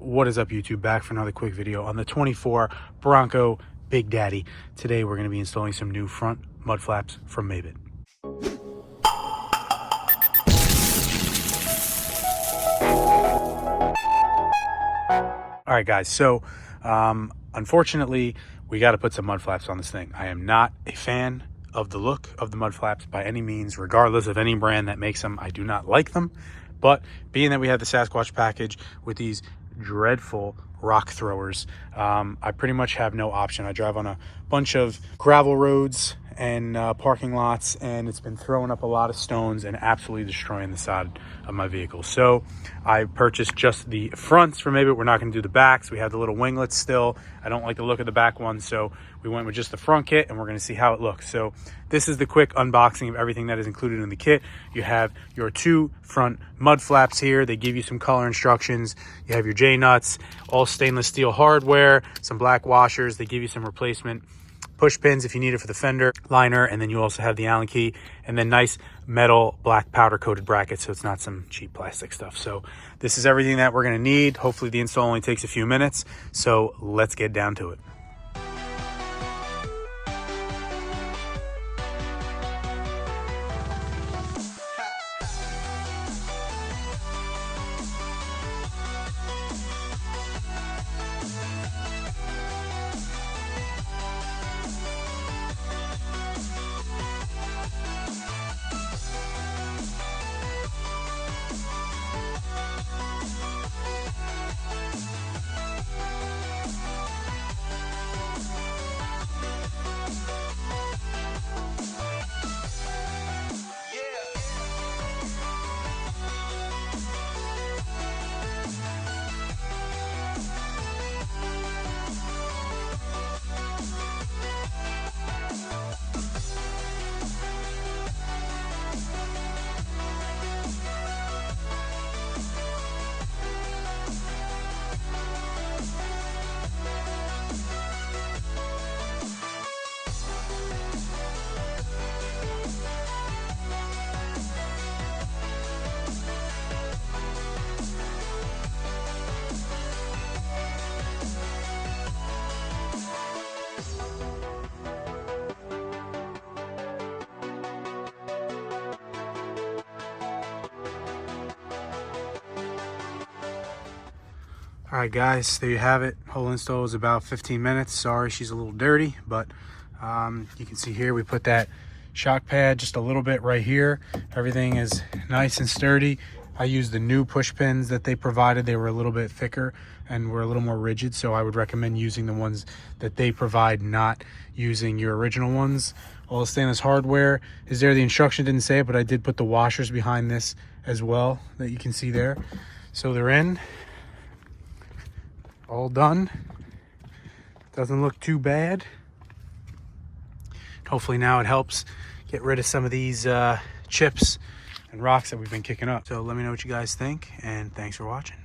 What is up, YouTube? Back for another quick video on the 24 Bronco Big Daddy. Today we're going to be installing some new front mud flaps from Mabett. All right, guys, so unfortunately we got to put some mud flaps on this thing. I am not a fan of the look of the mud flaps by any means, regardless of any brand that makes them. I do not like them, but being that we have the Sasquatch package with these dreadful rock throwers, I pretty much have no option. I drive on a bunch of gravel roads and parking lots, and it's been throwing up a lot of stones and absolutely destroying the side of my vehicle. So I purchased just the fronts from Mabett. We're not going to do the backs. We have the little winglets still. I don't like the look of the back one, so we went with just the front kit, and we're going to see how it looks. So this is the quick unboxing of everything that is included in the kit. You have your two front mud flaps here. They give you some color instructions. You have your J-nuts, all stainless steel hardware, some black washers. They give you some replacement push pins if you need it for the fender liner, and then you also have the Allen key, and then nice metal black powder coated brackets, so it's not some cheap plastic stuff. So this is everything that we're going to need. Hopefully the install only takes a few minutes, so let's get down to it. All right, guys, there you have it. Whole install is about 15 minutes. Sorry, she's a little dirty, but you can see here we put that shock pad just a little bit right here. Everything is nice and sturdy. I used the new push pins that they provided. They were a little bit thicker and were a little more rigid, so I would recommend using the ones that they provide, not using your original ones. All the stainless hardware is there. The instruction didn't say it, but I did put the washers behind this as well that you can see there. So they're in. All done. Doesn't look too bad. Hopefully now it helps get rid of some of these chips and rocks that we've been kicking up. So let me know what you guys think, and thanks for watching.